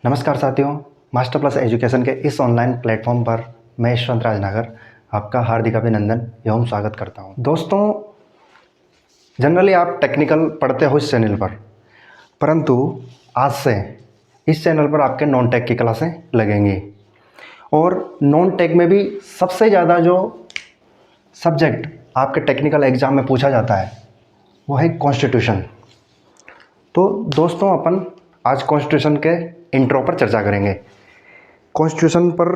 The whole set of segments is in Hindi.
नमस्कार साथियों, मास्टर प्लस एजुकेशन के इस ऑनलाइन प्लेटफॉर्म पर मैं यशवंत राजनगर आपका हार्दिक अभिनंदन एवं स्वागत करता हूं। दोस्तों, जनरली आप टेक्निकल पढ़ते हो इस चैनल पर, परंतु आज से इस चैनल पर आपके नॉन टेक की क्लासें लगेंगी। और नॉन टेक में भी सबसे ज़्यादा जो सब्जेक्ट आपके टेक्निकल एग्ज़ाम में पूछा जाता है वो है कॉन्स्टिट्यूशन। तो दोस्तों, अपन आज कॉन्स्टिट्यूशन के इंट्रो पर चर्चा करेंगे। कॉन्स्टिट्यूशन पर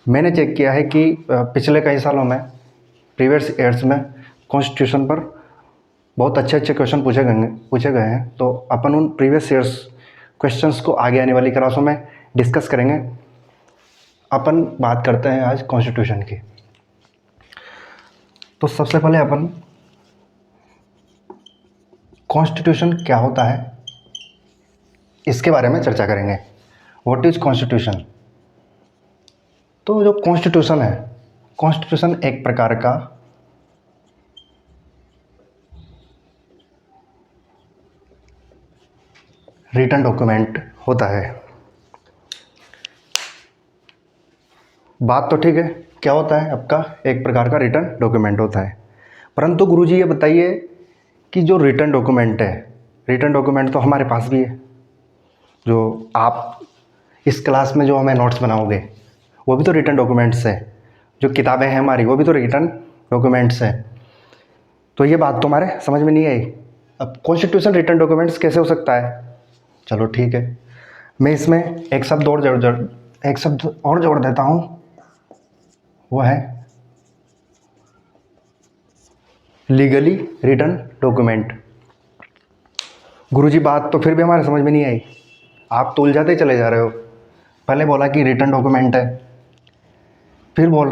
मैंने चेक किया है कि पिछले कई सालों में, प्रीवियस ईयर्स में कॉन्स्टिट्यूशन पर बहुत अच्छे अच्छे क्वेश्चन पूछे गए हैं। तो अपन उन प्रीवियस ईयर्स क्वेश्चंस को आगे आने वाली क्लासों में डिस्कस करेंगे। अपन बात करते हैं आज कॉन्स्टिट्यूशन की। तो सबसे पहले अपन कॉन्स्टिट्यूशन क्या होता है इसके बारे में चर्चा करेंगे। What is constitution? तो जो कॉन्स्टिट्यूशन है, कॉन्स्टिट्यूशन एक प्रकार का रिटन डॉक्यूमेंट होता है। बात तो ठीक है, क्या होता है आपका? एक प्रकार का रिटन डॉक्यूमेंट होता है। परंतु गुरुजी ये बताइए कि जो रिटन डॉक्यूमेंट है, रिटन डॉक्यूमेंट तो हमारे पास भी है। जो आप इस क्लास में जो हमें नोट्स बनाओगे वो भी तो रिटन डॉक्यूमेंट्स है। जो किताबें हैं हमारी वो भी तो रिटन डॉक्यूमेंट्स है। तो ये बात तो हमारे समझ में नहीं आई। अब कॉन्स्टिट्यूशन रिटन डॉक्यूमेंट्स कैसे हो सकता है? चलो ठीक है, मैं इसमें एक शब्द और जोड़ देता हूँ, वो है लीगली रिटन डॉक्यूमेंट। गुरुजी बात तो फिर भी हमारे समझ में नहीं आई। आप तो उलझाते चले जा रहे हो। पहले बोला कि रिटन डॉक्यूमेंट है, फिर बोल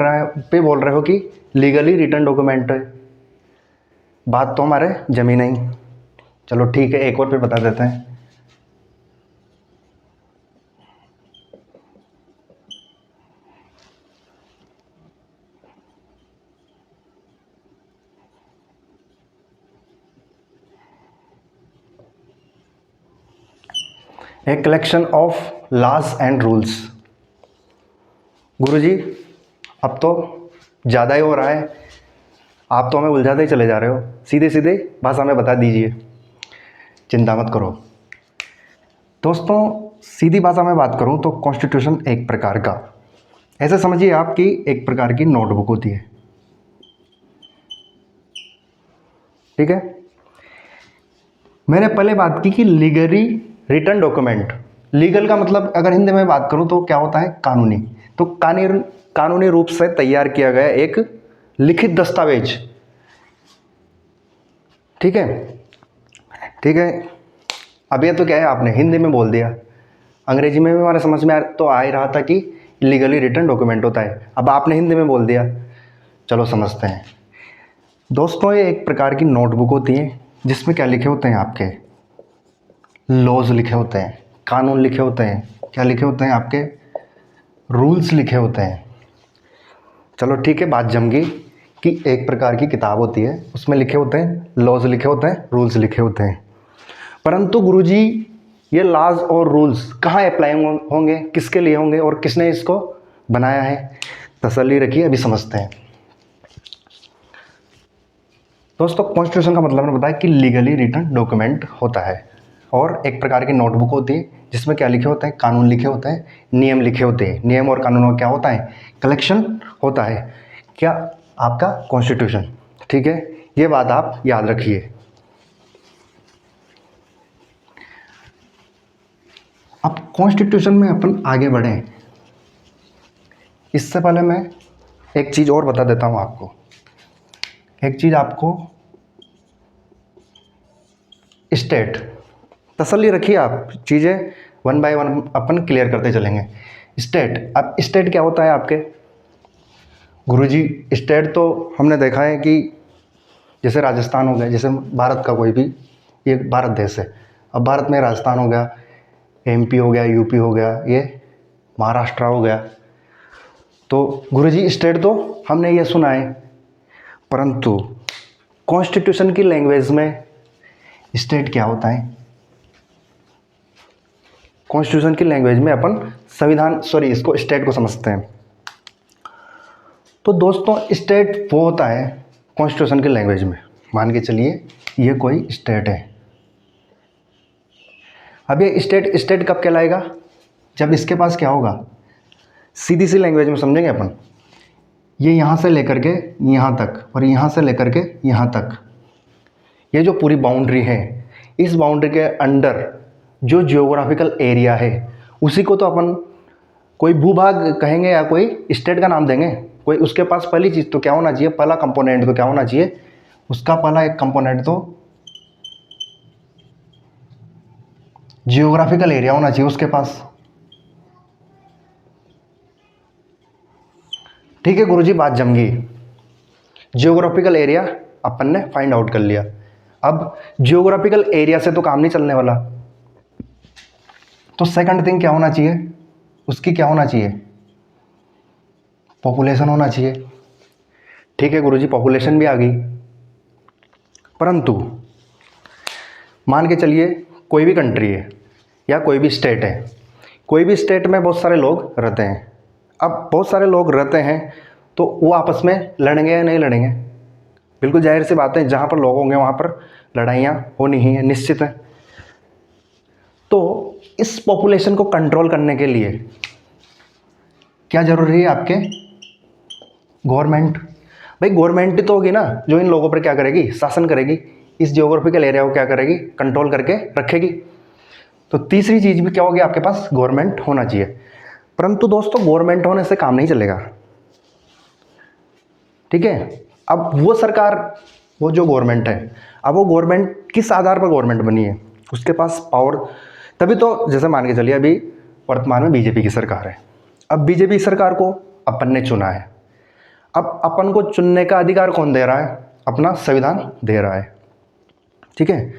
रहे हो कि लीगली रिटन डॉक्यूमेंट है। बात तो हमारे जमी नहीं। चलो ठीक है, एक और फिर बता देते हैं। A collection of laws and rules. गुरुजी अब तो ज़्यादा ही हो रहा है, आप तो हमें उलझाते ही चले जा रहे हो। सीधे सीधे भाषा में बता दीजिए, चिंता मत करो। दोस्तों, सीधी भाषा में बात करूं तो कॉन्स्टिट्यूशन एक प्रकार का, ऐसे समझिए आप कि एक प्रकार की नोटबुक होती है। ठीक है, मैंने पहले बात की कि लीगली रिटन डॉक्यूमेंट। लीगल का मतलब अगर हिंदी में बात करूं तो क्या होता है? कानूनी। तो कानूनी रूप से तैयार किया गया एक लिखित दस्तावेज। ठीक है, ठीक है। अब ये तो क्या है, आपने हिंदी में बोल दिया, अंग्रेजी में भी हमारे समझ में तो आ ही रहा था कि लीगली रिटन डॉक्यूमेंट होता है। अब आपने हिंदी में बोल दिया, चलो समझते हैं। दोस्तों, ये एक प्रकार की नोटबुक होती है जिसमें क्या लिखे होते हैं? आपके लॉज लिखे होते हैं, कानून लिखे होते हैं। क्या लिखे होते हैं? आपके रूल्स लिखे होते हैं। चलो ठीक है, बात जम गई कि एक प्रकार की किताब होती है, उसमें लिखे होते हैं लॉज, लिखे होते हैं रूल्स, लिखे होते हैं। परंतु गुरुजी, ये लॉज और रूल्स कहाँ अप्लाई होंगे, किसके लिए होंगे और किसने इसको बनाया है? तसल्ली रखिए, अभी समझते हैं। दोस्तों, कॉन्स्टिट्यूशन का मतलब मैंने बताया कि लीगली रिटन डॉक्यूमेंट होता है और एक प्रकार की नोटबुक होती है जिसमें क्या लिखे होते हैं? कानून लिखे होते हैं, नियम लिखे होते हैं। नियम और कानूनों का क्या होता है? कलेक्शन होता है। क्या? आपका कॉन्स्टिट्यूशन। ठीक है, ये बात आप याद रखिए। अब कॉन्स्टिट्यूशन में अपन आगे बढ़ें, इससे पहले मैं एक चीज़ और बता देता हूँ आपको। एक चीज़ आपको, स्टेट, तसल्ली रखिए आप, चीज़ें one by one upon clear करते चलेंगे। स्टेट, अब स्टेट क्या होता है आपके? गुरुजी, स्टेट तो हमने देखा है कि जैसे राजस्थान हो गया, जैसे भारत का कोई भी, ये भारत देश है। अब भारत में राजस्थान हो गया, एमपी हो गया, यूपी हो गया, ये महाराष्ट्र हो गया। तो गुरुजी, स्टेट तो हमने ये सुना है, परंतु कॉन्स्टिट्यूशन की लैंग्वेज में स्टेट क्या होता है? कॉन्स्टिट्यूशन की लैंग्वेज में अपन इसको स्टेट को समझते हैं। तो दोस्तों स्टेट वो होता है कॉन्स्टिट्यूशन की लैंग्वेज में, मान के चलिए ये कोई स्टेट है। अब ये स्टेट कब कहलाएगा, जब इसके पास क्या होगा, सीधी सी लैंग्वेज में समझेंगे अपन, ये यहाँ से लेकर के यहाँ तक और यहाँ से लेकर के यहाँ तक, ये जो पूरी बाउंड्री है, इस बाउंड्री के अंडर जो जियोग्राफिकल एरिया है उसी को तो अपन कोई भूभाग कहेंगे या कोई स्टेट का नाम देंगे। कोई उसके पास पहली चीज़ तो क्या होना चाहिए, पहला कंपोनेंट तो क्या होना चाहिए, उसका पहला एक कंपोनेंट तो जियोग्राफिकल एरिया होना चाहिए उसके पास। ठीक है गुरुजी, बात जम गई। जियोग्राफिकल एरिया अपन ने फाइंड आउट कर लिया। अब जियोग्राफिकल एरिया से तो काम नहीं चलने वाला, तो सेकंड थिंग क्या होना चाहिए, उसकी क्या होना चाहिए, पॉपुलेशन होना चाहिए। ठीक है गुरुजी, पॉपुलेशन भी आ गई। परंतु मान के चलिए कोई भी कंट्री है या कोई भी स्टेट है, कोई भी स्टेट में बहुत सारे लोग रहते हैं। अब बहुत सारे लोग रहते हैं तो वो आपस में लड़ेंगे या नहीं लड़ेंगे, बिल्कुल जाहिर सी बात है, जहाँ पर लोग होंगे वहाँ पर लड़ाइयाँ होनी ही है, निश्चित है। तो इस पॉपुलेशन को कंट्रोल करने के लिए क्या ज़रूरी है आपके, गवर्नमेंट। भाई गवर्नमेंट तो होगी ना जो इन लोगों पर क्या करेगी, शासन करेगी, इस जियोग्राफिकल एरिया को क्या करेगी, कंट्रोल करके रखेगी। तो तीसरी चीज़ भी क्या होगी, आपके पास गवर्नमेंट होना चाहिए। परंतु दोस्तों गवर्नमेंट होने से काम नहीं चलेगा। ठीक है, अब वो सरकार, वो जो गवर्नमेंट है, अब वो गवर्नमेंट किस आधार पर गवर्नमेंट बनी है, उसके पास पावर, तभी तो जैसे मान के चलिए अभी वर्तमान में बीजेपी की सरकार है। अब बीजेपी सरकार को अपन ने चुना है, अब अपन को चुनने का अधिकार कौन दे रहा है, अपना संविधान दे रहा है। ठीक है,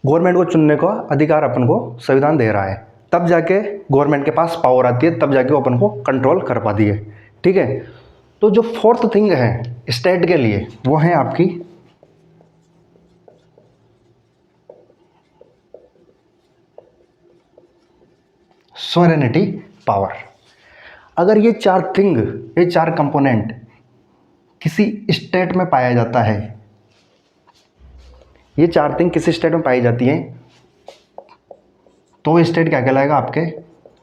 गवर्नमेंट को चुनने का अधिकार अपन को संविधान दे रहा है, तब जाके गवर्नमेंट के पास पावर आती है, तब जाके वो अपन को कंट्रोल कर पाती है। ठीक है, तो जो फोर्थ थिंग है स्टेट के लिए वो है आपकी सॉवरेनिटी पावर। अगर ये चार थिंग, ये चार कंपोनेंट किसी स्टेट में पाया जाता है, ये चार थिंग किसी स्टेट में पाई जाती हैं, तो वो स्टेट क्या कहलाएगा, आपके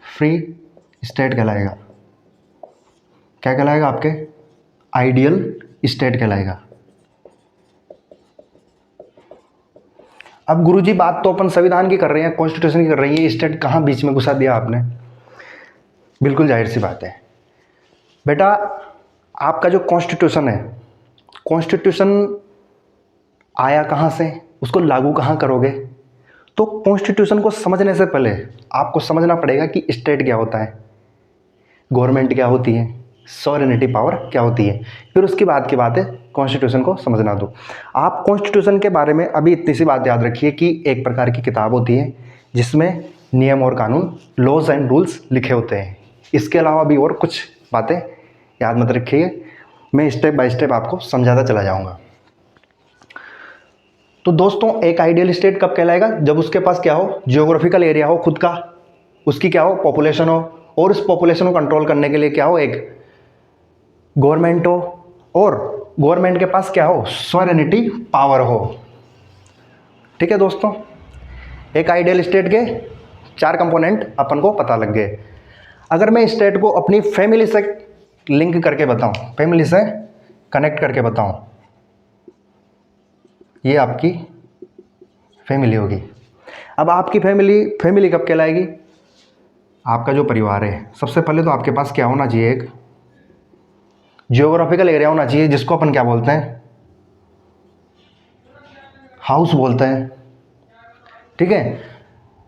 फ्री स्टेट कहलाएगा। क्या कहलाएगा, आपके आइडियल स्टेट कहलाएगा। अब गुरुजी बात तो अपन संविधान की कर रहे हैं, कॉन्स्टिट्यूशन की कर रही है, स्टेट कहाँ बीच में घुसा दिया आपने। बिल्कुल जाहिर सी बात है बेटा, आपका जो कॉन्स्टिट्यूशन है, कॉन्स्टिट्यूशन आया कहाँ से, उसको लागू कहाँ करोगे। तो कॉन्स्टिट्यूशन को समझने से पहले आपको समझना पड़ेगा कि स्टेट क्या होता है, गवर्नमेंट क्या होती है, सॉवरेनिटी पावर क्या होती है, फिर उसके बाद की बात है कॉन्स्टिट्यूशन को समझना दो। आप कॉन्स्टिट्यूशन के बारे में अभी इतनी सी बात याद रखिए कि एक प्रकार की किताब होती है जिसमें नियम और कानून, लॉज एंड रूल्स लिखे होते हैं। इसके अलावा भी और कुछ बातें याद मत रखिए, मैं स्टेप बाय स्टेप आपको समझाता चला जाऊँगा। तो दोस्तों एक आइडियल स्टेट कब कहलाएगा, जब उसके पास क्या हो, जियोग्राफिकल एरिया हो खुद का, उसकी क्या हो, पॉपुलेशन हो, और उस पॉपुलेशन को कंट्रोल करने के लिए क्या हो, एक गवर्नमेंट हो, और गवर्नमेंट के पास क्या हो, सॉवरेनिटी पावर हो। ठीक है दोस्तों, एक आइडियल स्टेट के चार कंपोनेंट अपन को पता लग गए। अगर मैं स्टेट को अपनी फैमिली से लिंक करके बताऊं, फैमिली से कनेक्ट करके बताऊं, ये आपकी फैमिली होगी। अब आपकी फैमिली कब कहलाएगी, आपका जो परिवार है, सबसे पहले तो आपके पास क्या होना चाहिए, एक जियोग्राफिकल एरिया होना चाहिए, जिसको अपन क्या बोलते हैं, हाउस बोलते हैं। ठीक है,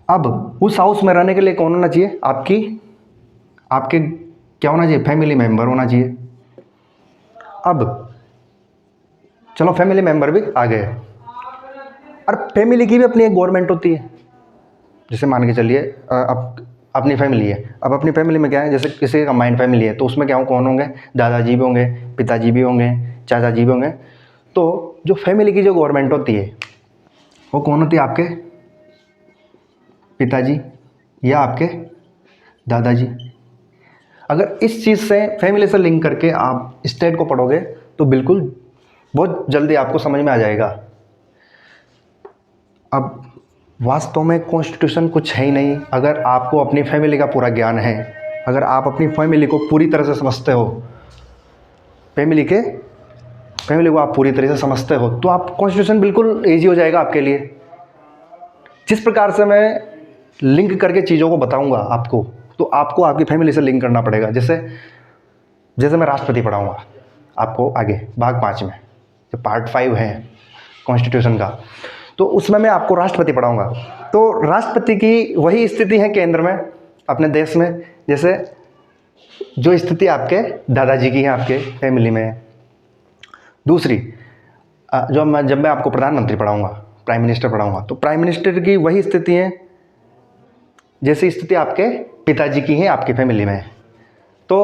अब उस हाउस में रहने के लिए कौन होना चाहिए, आपके क्या होना चाहिए, फैमिली मेंबर होना चाहिए। अब चलो फैमिली मेंबर भी आ गए, और फैमिली की भी अपनी एक गवर्नमेंट होती है। जैसे मान के चलिए अब अपनी फैमिली है, अब अपनी फैमिली में क्या है, जैसे किसी का कंबाइंड फैमिली है, तो उसमें क्या कौन होंगे, दादाजी भी होंगे, पिताजी भी होंगे, चाचा जी भी होंगे। तो जो फैमिली की जो गवर्नमेंट होती है वो कौन होती है, आपके पिताजी, या आपके दादाजी। अगर इस चीज़ से फैमिली से लिंक करके आप स्टेट को पढ़ोगे तो बिल्कुल बहुत जल्दी आपको समझ में आ जाएगा। अब वास्तव में कॉन्स्टिट्यूशन कुछ है ही नहीं अगर आपको अपनी फैमिली का पूरा ज्ञान है, अगर आप अपनी फैमिली को पूरी तरह से समझते हो, फैमिली को आप पूरी तरह से समझते हो तो आप कॉन्स्टिट्यूशन बिल्कुल ईजी हो जाएगा आपके लिए। जिस प्रकार से मैं लिंक करके चीज़ों को बताऊंगा आपको, तो आपको आपकी फैमिली से लिंक करना पड़ेगा। जैसे मैं राष्ट्रपति पढ़ाऊंगा आपको आगे भाग 5 में, जो पार्ट 5 है कॉन्स्टिट्यूशन का, तो उसमें मैं आपको राष्ट्रपति पढ़ाऊंगा। तो राष्ट्रपति की वही स्थिति है केंद्र में अपने देश में, जैसे जो स्थिति आपके दादाजी की है आपके फैमिली में। दूसरी जब मैं आपको प्रधानमंत्री पढ़ाऊंगा, प्राइम मिनिस्टर पढ़ाऊंगा, तो प्राइम मिनिस्टर की वही स्थिति है जैसी स्थिति आपके पिताजी की है आपकी फैमिली में। तो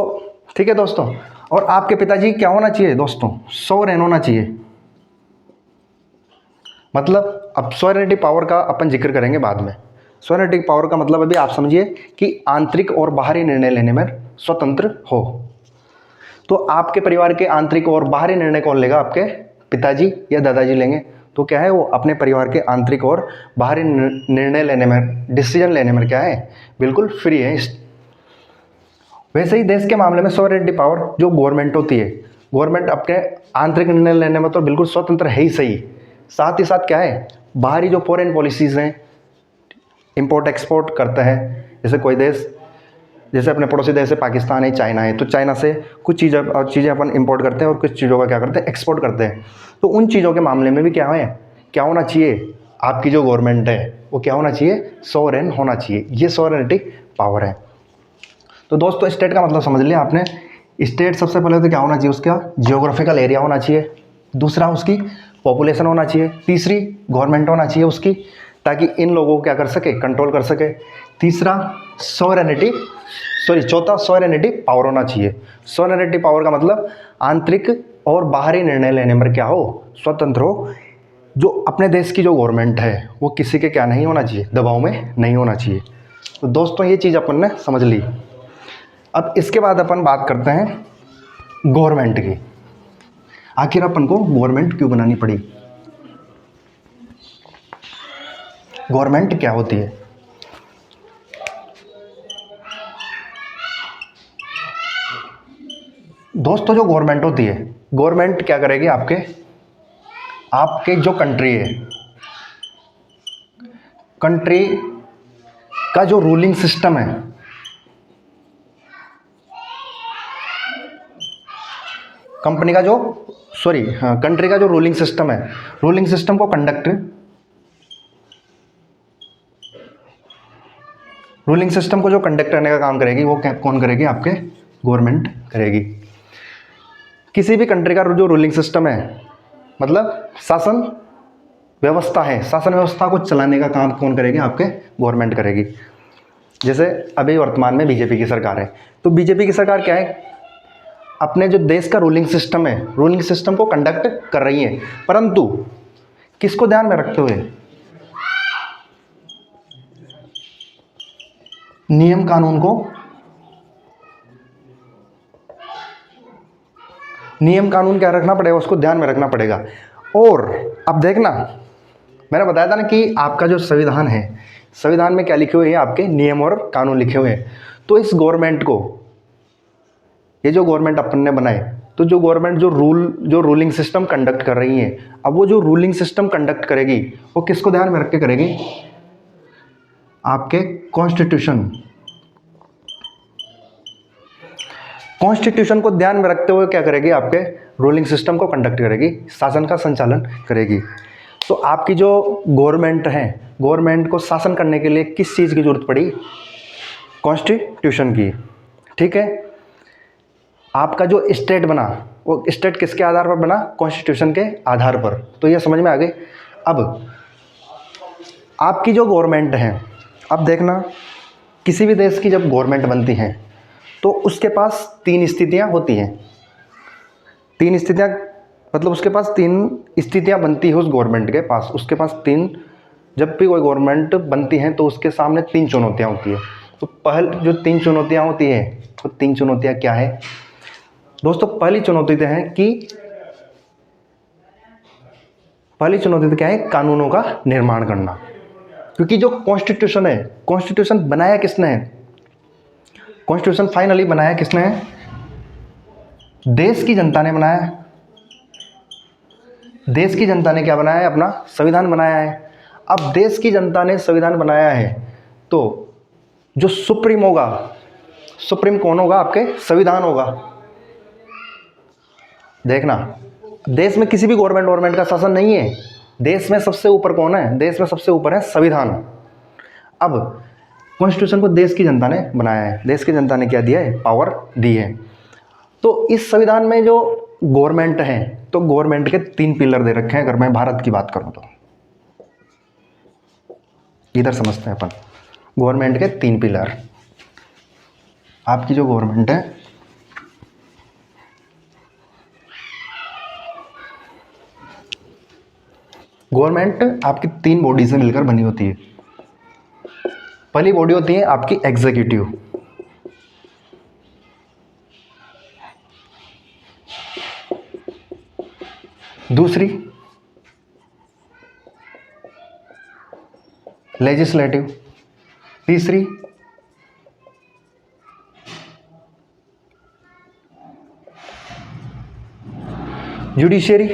ठीक है दोस्तों, और आपके पिताजी क्या होना चाहिए दोस्तों? सॉवरेन होना चाहिए। मतलब अब सॉवरेनिटी पावर का अपन जिक्र करेंगे बाद में। सॉवरेनिटी पावर का मतलब अभी आप समझिए कि आंतरिक और बाहरी निर्णय लेने में स्वतंत्र हो। तो आपके परिवार के आंतरिक और बाहरी निर्णय कौन लेगा? आपके पिताजी या दादाजी लेंगे। तो क्या है, वो अपने परिवार के आंतरिक और बाहरी निर्णय लेने में, डिसीजन लेने में क्या है, बिल्कुल फ्री है। वैसे ही देश के मामले में सॉवरेनिटी पावर जो गवर्नमेंट होती है, गवर्नमेंट अपने आंतरिक निर्णय लेने में तो बिल्कुल स्वतंत्र है ही सही, साथ ही साथ क्या है, बाहरी जो फॉरेन पॉलिसीज़ हैं, इंपोर्ट एक्सपोर्ट करता है, जैसे कोई देश, जैसे अपने पड़ोसी देश है पाकिस्तान है, चाइना है, तो चाइना से कुछ चीज़ें अपन इंपोर्ट करते हैं और कुछ चीज़ों का क्या करते हैं, एक्सपोर्ट करते हैं। तो उन चीज़ों के मामले में भी क्या होना चाहिए, आपकी जो गवर्नमेंट है वो क्या होना चाहिए, सॉवरेन होना चाहिए। ये सॉवरेनिटी पावर है। तो दोस्तों स्टेट का मतलब समझ लिया आपने। स्टेट सबसे पहले तो क्या होना चाहिए, उसका जियोग्राफिकल एरिया होना चाहिए, दूसरा उसकी पॉपुलेशन होना चाहिए, तीसरी गवर्नमेंट होना चाहिए उसकी, ताकि इन लोगों को क्या कर सके, कंट्रोल कर सके, चौथा सॉवरेनिटी पावर होना चाहिए। सॉवरेनिटी पावर का मतलब आंतरिक और बाहरी निर्णय लेने में क्या हो, स्वतंत्र हो। जो अपने देश की जो गवर्नमेंट है वो किसी के क्या नहीं होना चाहिए, दबाव में नहीं होना चाहिए। तो दोस्तों ये चीज़ अपन ने समझ ली। अब इसके बाद अपन बात करते हैं गवर्नमेंट की। आखिर अपन को गवर्नमेंट क्यों बनानी पड़ी, गवर्नमेंट क्या होती है? दोस्तों जो गवर्नमेंट होती है, गवर्नमेंट क्या करेगी, आपके जो कंट्री है, कंट्री का जो रूलिंग सिस्टम है, कंट्री का जो रूलिंग सिस्टम है, रूलिंग सिस्टम को कंडक्ट करने का काम करेगी, वो कौन करेगी, आपके गवर्नमेंट करेगी। किसी भी कंट्री का जो रूलिंग सिस्टम है, मतलब शासन व्यवस्था है, शासन व्यवस्था को चलाने का काम कौन करेगी, आपके गवर्नमेंट करेगी। जैसे अभी वर्तमान में बीजेपी की सरकार है, तो बीजेपी की सरकार क्या है, अपने जो देश का रूलिंग सिस्टम है, रूलिंग सिस्टम को कंडक्ट कर रही है, परंतु किसको ध्यान में रखते हुए, नियम कानून क्या रखना पड़ेगा, उसको ध्यान में रखना पड़ेगा। और अब देखना, मैंने बताया था ना कि आपका जो संविधान है, संविधान में क्या लिखे हुए हैं, आपके नियम और कानून लिखे हुए हैं। तो इस गवर्नमेंट को, ये जो गवर्नमेंट अपन ने बनाए, तो जो गवर्नमेंट जो रूलिंग सिस्टम कंडक्ट कर रही है, अब वो जो रूलिंग सिस्टम कंडक्ट करेगी वो किसको ध्यान में रख के करेगी, आपके कॉन्स्टिट्यूशन को ध्यान में रखते हुए क्या करेगी, आपके रूलिंग सिस्टम को कंडक्ट करेगी, शासन का संचालन करेगी। तो आपकी जो गवर्नमेंट है, गवर्नमेंट को शासन करने के लिए किस चीज़ की जरूरत पड़ी, कॉन्स्टिट्यूशन की। ठीक है, आपका जो स्टेट बना, वो स्टेट किसके आधार पर बना, कॉन्स्टिट्यूशन के आधार पर। तो ये समझ में आ गई। अब आपकी जो गवर्नमेंट है, अब देखना, किसी भी देश की जब गवर्नमेंट बनती है तो उसके पास 3 स्थितियाँ होती हैं। 3 स्थितियाँ मतलब उसके पास 3 स्थितियाँ बनती है उस गवर्नमेंट के पास, उसके पास 3 जब भी कोई गवर्नमेंट बनती है तो उसके सामने 3 चुनौतियाँ होती है। तो पहले जो 3 चुनौतियाँ होती है, तो 3 चुनौतियाँ क्या है दोस्तों? पहली चुनौती तो क्या है, कानूनों का निर्माण करना। क्योंकि जो कॉन्स्टिट्यूशन है, कॉन्स्टिट्यूशन बनाया किसने है? कॉन्स्टिट्यूशन फाइनली बनाया किसने है? देश की जनता ने बनाया है। देश की जनता ने क्या बनाया है? अपना संविधान बनाया है। अब देश की जनता ने संविधान बनाया है तो जो सुप्रीम होगा, सुप्रीम कौन होगा? आपके संविधान होगा। देखना, देश में किसी भी गवर्नमेंट का शासन नहीं है। देश में सबसे ऊपर कौन है? देश में सबसे ऊपर है संविधान। अब कॉन्स्टिट्यूशन को देश की जनता ने बनाया है, देश की जनता ने क्या दिया है? पावर दी है। तो इस संविधान में जो गवर्नमेंट है, तो गवर्नमेंट के 3 पिलर दे रखे हैं। अगर मैं भारत की बात करूं तो इधर समझते हैं अपन, गवर्नमेंट के 3 पिलर। आपकी जो गवर्नमेंट है, गवर्नमेंट आपकी 3 बॉडी से मिलकर बनी होती है। पहली बॉडी होती है आपकी एग्जीक्यूटिव, दूसरी लेजिस्लेटिव, तीसरी जुडिशियरी।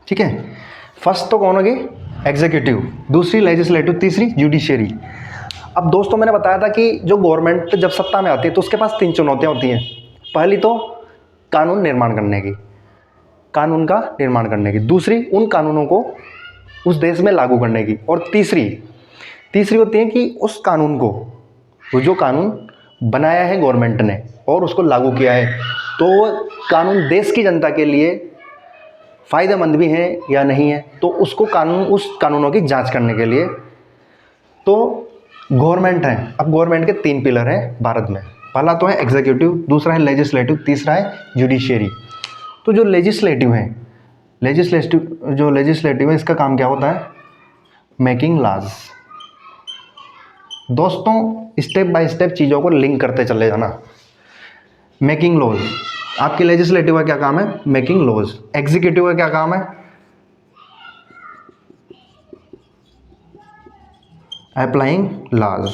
ठीक है, फर्स्ट तो कौन होगी? एग्जीक्यूटिव, दूसरी लेजिस्लेटिव, तीसरी जुडिशियरी। अब दोस्तों मैंने बताया था कि जो गवर्नमेंट जब सत्ता में आती है तो उसके पास 3 चुनौतियां होती हैं। पहली तो कानून निर्माण करने की, कानून का निर्माण करने की, दूसरी उन कानूनों को उस देश में लागू करने की, और तीसरी होती है कि उस कानून को, वो जो कानून बनाया है गवर्नमेंट ने और उसको लागू किया है, तो वो कानून देश की जनता के लिए फ़ायदेमंद भी है या नहीं है, तो उसको उस कानूनों की जांच करने के लिए तो गवर्नमेंट है। अब गवर्नमेंट के 3 पिलर हैं भारत में। पहला तो है एग्जीक्यूटिव, दूसरा है लेजिस्लेटिव, तीसरा है जुडिशियरी। तो जो लेजिस्लेटिव है, इसका काम क्या होता है? Making laws. दोस्तों स्टेप बाय स्टेप चीज़ों को लिंक करते चले जाना। मेकिंग लॉज, आपकी लेजिस्लेटिव का क्या काम है? Making laws. एग्जीक्यूटिव का क्या काम है? Applying laws.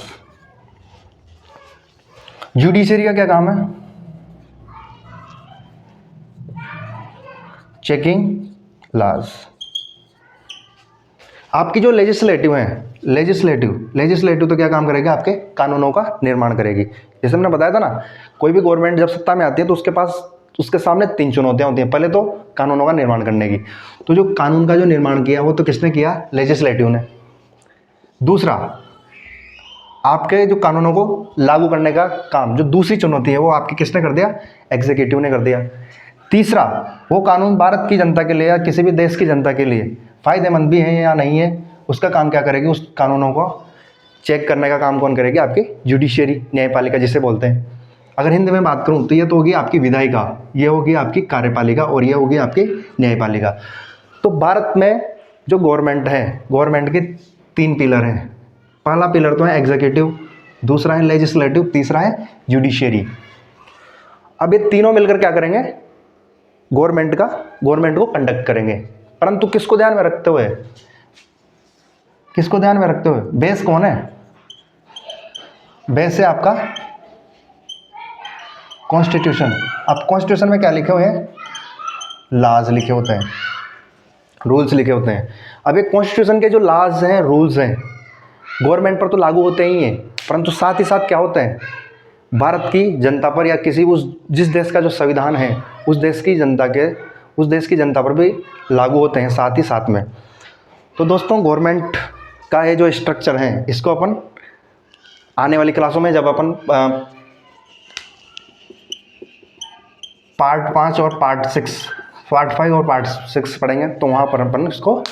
जुडिशरी का क्या काम है? Checking laws. आपकी जो लेजिस्लेटिव तो क्या काम करेगी? आपके कानूनों का निर्माण करेगी। जैसे मैंने बताया था ना, कोई भी गवर्नमेंट जब सत्ता में आती है तो उसके सामने 3 चुनौतियां होती हैं। पहले तो कानूनों का निर्माण करने की, तो जो कानून का जो निर्माण किया वो तो किसने किया? लेजिस्लेटिव ने। दूसरा, आपके जो कानूनों को लागू करने का काम, जो दूसरी चुनौती है, वो आपकी किसने कर दिया? एग्जीक्यूटिव ने कर दिया। तीसरा, वो कानून भारत की जनता के लिए या किसी भी देश की जनता के लिए फ़ायदेमंद भी है या नहीं है, उसका काम क्या करेगी? उस कानूनों को चेक करने का काम कौन करेगी? आपकी जुडिशियरी, न्यायपालिका जिसे बोलते हैं। अगर हिंदी में बात करूं तो ये तो होगी आपकी विधायिका, ये होगी आपकी कार्यपालिका और ये होगी आपकी न्यायपालिका। तो भारत में जो गवर्नमेंट है, गवर्नमेंट के 3 पिलर हैं। पहला पिलर तो है एग्जीक्यूटिव, दूसरा है लेजिस्लेटिव, तीसरा है जुडिशियरी। अब ये तीनों मिलकर क्या करेंगे? गवर्नमेंट को कंडक्ट करेंगे, परंतु किसको ध्यान में रखते हुए? बेस कौन है? बेस है आपका कॉन्स्टिट्यूशन। अब कॉन्स्टिट्यूशन में क्या लिखे हुए हैं? लॉज लिखे होते हैं, रूल्स लिखे होते हैं। अब ये कॉन्स्टिट्यूशन के जो लॉज हैं, रूल्स हैं, गवर्नमेंट पर तो लागू होते ही हैं, परंतु साथ ही साथ क्या होते हैं? भारत की जनता पर या जिस देश का जो संविधान है, उस देश की जनता पर भी लागू होते हैं साथ ही साथ में। तो दोस्तों गवर्नमेंट का ये जो स्ट्रक्चर है, इसको अपन आने वाली क्लासों में जब अपन पार्ट 5 और पार्ट 5 और पार्ट 6 पढ़ेंगे, तो वहाँ पर अपन इसको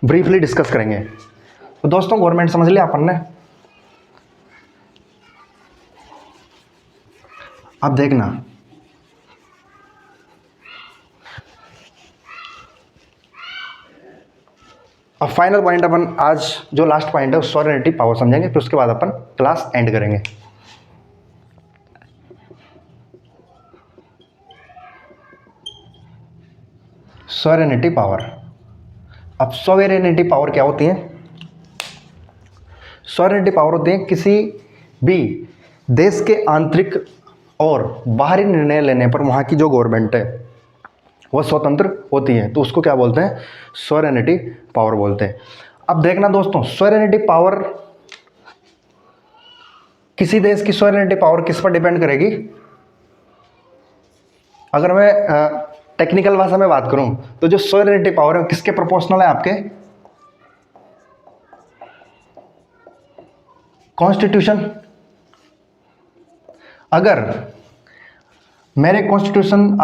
ब्रीफली डिस्कस करेंगे। तो दोस्तों गवर्नमेंट समझ लिया अपन ने। अब देखना, अब फाइनल पॉइंट अपन आज जो लास्ट पॉइंट है सॉवरेनिटी पावर समझेंगे, फिर उसके बाद अपन क्लास एंड करेंगे। Sovereignty power. अब सॉवरेनिटी पावर क्या होती है? सॉवरेनिटी पावर होती है किसी भी देश के आंतरिक और बाहरी निर्णय लेने पर वहाँ की जो गवर्नमेंट है वह स्वतंत्र होती है, तो उसको क्या बोलते हैं? सॉवरेनिटी पावर बोलते हैं। अब देखना दोस्तों, सॉवरेनिटी पावर, किसी देश की सॉवरेनिटी पावर किस पर डिपेंड करेगी? अगर मैं टेक्निकल भाषा में बात करूं तो जो सॉवरेनिटी पावर है किसके प्रोपोर्शनल है? आपके कॉन्स्टिट्यूशन। अगर मेरे कॉन्स्टिट्यूशन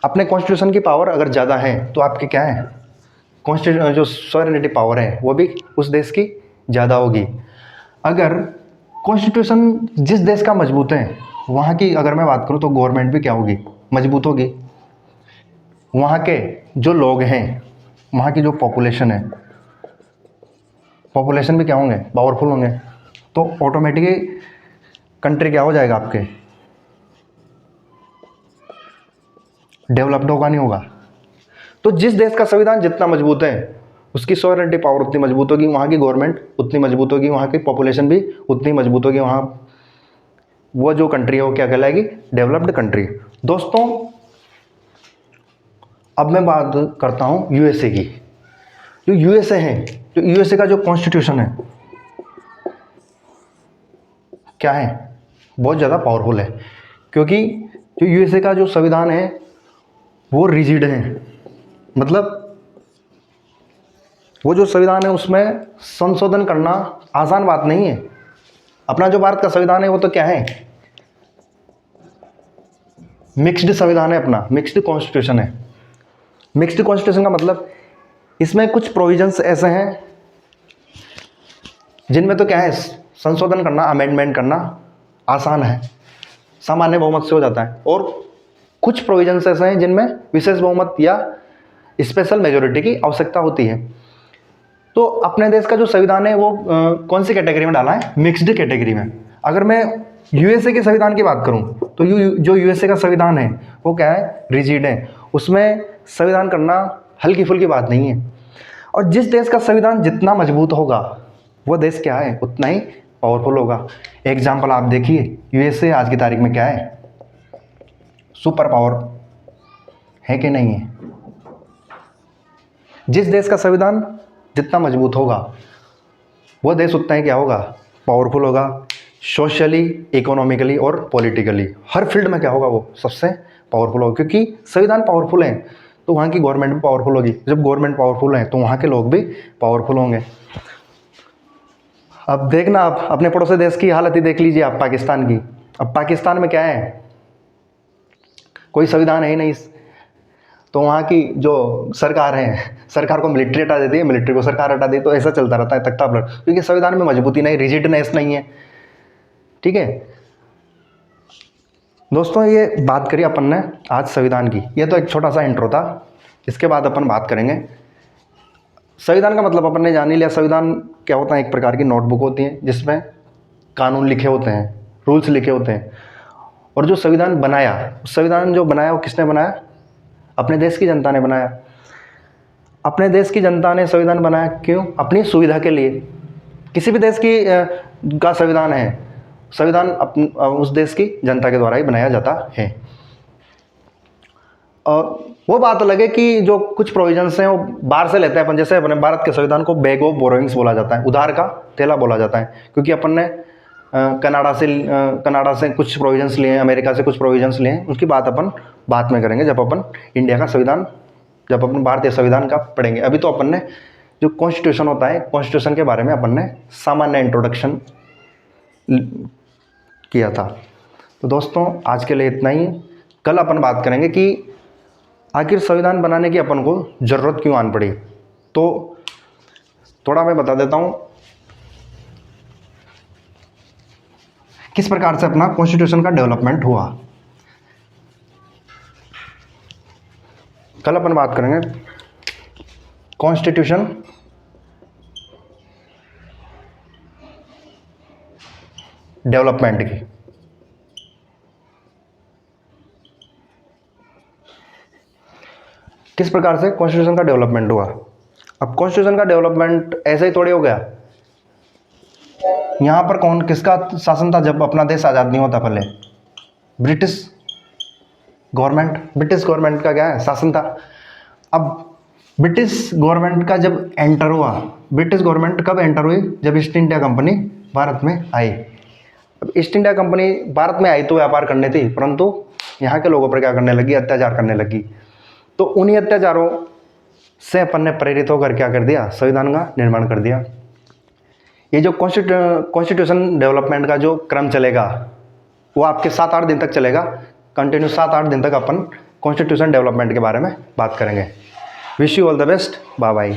अपने कॉन्स्टिट्यूशन की पावर अगर ज़्यादा है तो आपकी क्या है? कॉन्स्टिट्यूशन जो सॉवरेनिटी पावर है वो भी उस देश की ज़्यादा होगी। अगर कॉन्स्टिट्यूशन जिस देश का मजबूत है वहाँ की अगर मैं बात करूँ तो गवर्नमेंट भी क्या होगी? मजबूत होगी। वहाँ के जो लोग हैं, वहाँ की जो पॉपुलेशन है, पॉपुलेशन भी क्या होंगे? पावरफुल होंगे। तो ऑटोमेटिकली कंट्री क्या हो जाएगा? आपके डेवलप्ड होगा, नहीं होगा? तो जिस देश का संविधान जितना मजबूत है उसकी सॉवरेनिटी पावर उतनी मजबूत होगी, वहाँ की गवर्नमेंट उतनी मजबूत होगी, वहाँ की पॉपुलेशन भी उतनी मजबूत होगी, वहाँ वो जो कंट्री है वो क्या कहलाएगी? Developed country. दोस्तों अब मैं बात करता हूँ यूएसए की। जो यूएसए है, जो यूएसए का जो कॉन्स्टिट्यूशन है क्या है? बहुत ज़्यादा पावरफुल है, क्योंकि जो यूएसए का जो संविधान है वो रिजिड है। मतलब वो जो संविधान है उसमें संशोधन करना आसान बात नहीं है। अपना जो भारत का संविधान है वो तो क्या है? मिक्स्ड संविधान है, अपना मिक्स्ड कॉन्स्टिट्यूशन है। मिक्स्ड कॉन्स्टिट्यूशन का मतलब इसमें कुछ प्रोविजंस ऐसे हैं जिनमें तो क्या है, संशोधन करना, अमेंडमेंट करना आसान है, सामान्य बहुमत से हो जाता है, और कुछ प्रोविजंस ऐसे हैं जिनमें विशेष बहुमत या स्पेशल मेजोरिटी की आवश्यकता होती है। तो अपने देश का जो संविधान है वो कौन सी कैटेगरी में डाला है? मिक्स्ड कैटेगरी में। अगर मैं यूएसए के संविधान की बात करूं तो जो यूएसए का संविधान है वो क्या है? रिजिड है। उसमें संविधान करना हल्की फुल्की बात नहीं है। और जिस देश का संविधान जितना मजबूत होगा वो देश क्या है? उतना ही पावरफुल होगा। एग्जाम्पल आप देखिए, यूएसए आज की तारीख में क्या है? सुपर पावर है कि नहीं है? जिस देश का संविधान जितना मजबूत होगा वो देश उतना ही क्या होगा? पावरफुल होगा। सोशली, इकोनॉमिकली और पॉलिटिकली हर फील्ड में क्या होगा? वो सबसे पावरफुल होगा, क्योंकि संविधान पावरफुल है तो वहाँ की गवर्नमेंट भी पावरफुल होगी। जब गवर्नमेंट पावरफुल है तो वहाँ के लोग भी पावरफुल होंगे। अब देखना, आप अपने पड़ोसी देश की हालत ही देख लीजिए, आप पाकिस्तान की। अब पाकिस्तान में क्या है? कोई संविधान है ही नहीं, तो वहाँ की जो सरकार है, सरकार को मिलिट्री हटा देती है, मिलिट्री को सरकार हटा दी, तो ऐसा चलता रहता है तख्ता पलट, क्योंकि संविधान में मजबूती नहीं, रिजिडनेस नहीं है। ठीक है दोस्तों, ये बात करी अपन ने आज संविधान की। ये तो एक छोटा सा इंट्रो था। इसके बाद अपन बात करेंगे संविधान का मतलब। अपन ने जान ही लिया संविधान क्या होता है। एक प्रकार की नोटबुक होती है जिसमें कानून लिखे होते हैं, रूल्स लिखे होते हैं। और जो संविधान बनाया, संविधान जो बनाया वो किसने बनाया? अपने देश की जनता ने बनाया। अपने देश की जनता ने संविधान बनाया क्यों? अपनी सुविधा के लिए। किसी भी देश की का संविधान है, संविधान उस देश की जनता के द्वारा ही बनाया जाता है। वो बात अलग है कि जो कुछ प्रोविजंस हैं वो बाहर से लेते हैं अपन। जैसे अपने भारत के संविधान को बैग ऑफ बोरोइंग्स बोला जाता है, उधार का थैला बोला जाता है, क्योंकि अपन ने कनाडा से कुछ प्रोविजंस लिए हैं, अमेरिका से कुछ प्रोविजंस लिए हैं। उसकी बात अपन बाद में करेंगे जब अपन इंडिया का संविधान, जब अपन भारतीय संविधान का पढ़ेंगे। अभी तो अपन ने जो कॉन्स्टिट्यूशन होता है, कॉन्स्टिट्यूशन के बारे में अपन ने सामान्य इंट्रोडक्शन किया था। तो दोस्तों आज के लिए इतना ही। कल अपन बात करेंगे कि आखिर संविधान बनाने की अपन को ज़रूरत क्यों आन पड़ी। तो थोड़ा मैं बता देता हूँ किस प्रकार से अपना कॉन्स्टिट्यूशन का डेवलपमेंट हुआ। कल अपन बात करेंगे कॉन्स्टिट्यूशन डेवलपमेंट की। किस प्रकार से कॉन्स्टिट्यूशन का डेवलपमेंट हुआ। अब कॉन्स्टिट्यूशन का डेवलपमेंट ऐसे ही थोड़ी हो गया। यहाँ पर कौन किसका शासन था जब अपना देश आज़ाद नहीं होता पहले? ब्रिटिश गवर्नमेंट का क्या है शासन था। अब ब्रिटिश गवर्नमेंट का जब एंटर हुआ, ब्रिटिश गवर्नमेंट कब एंटर हुई? जब ईस्ट इंडिया कंपनी भारत में आई। अब ईस्ट इंडिया कंपनी भारत में आई तो व्यापार करने थी, परंतु यहाँ के लोगों पर क्या करने लगी? अत्याचार करने लगी। तो उन्हीं अत्याचारों से अपन ने प्रेरित होकर क्या कर दिया? संविधान का निर्माण कर दिया। ये जो कॉन्स्टिट्यूशन डेवलपमेंट का जो क्रम चलेगा वो आपके 7-8 दिन तक चलेगा। कंटिन्यू 7-8 दिन तक अपन कॉन्स्टिट्यूशन डेवलपमेंट के बारे में बात करेंगे। Wish you all the best. Bye bye.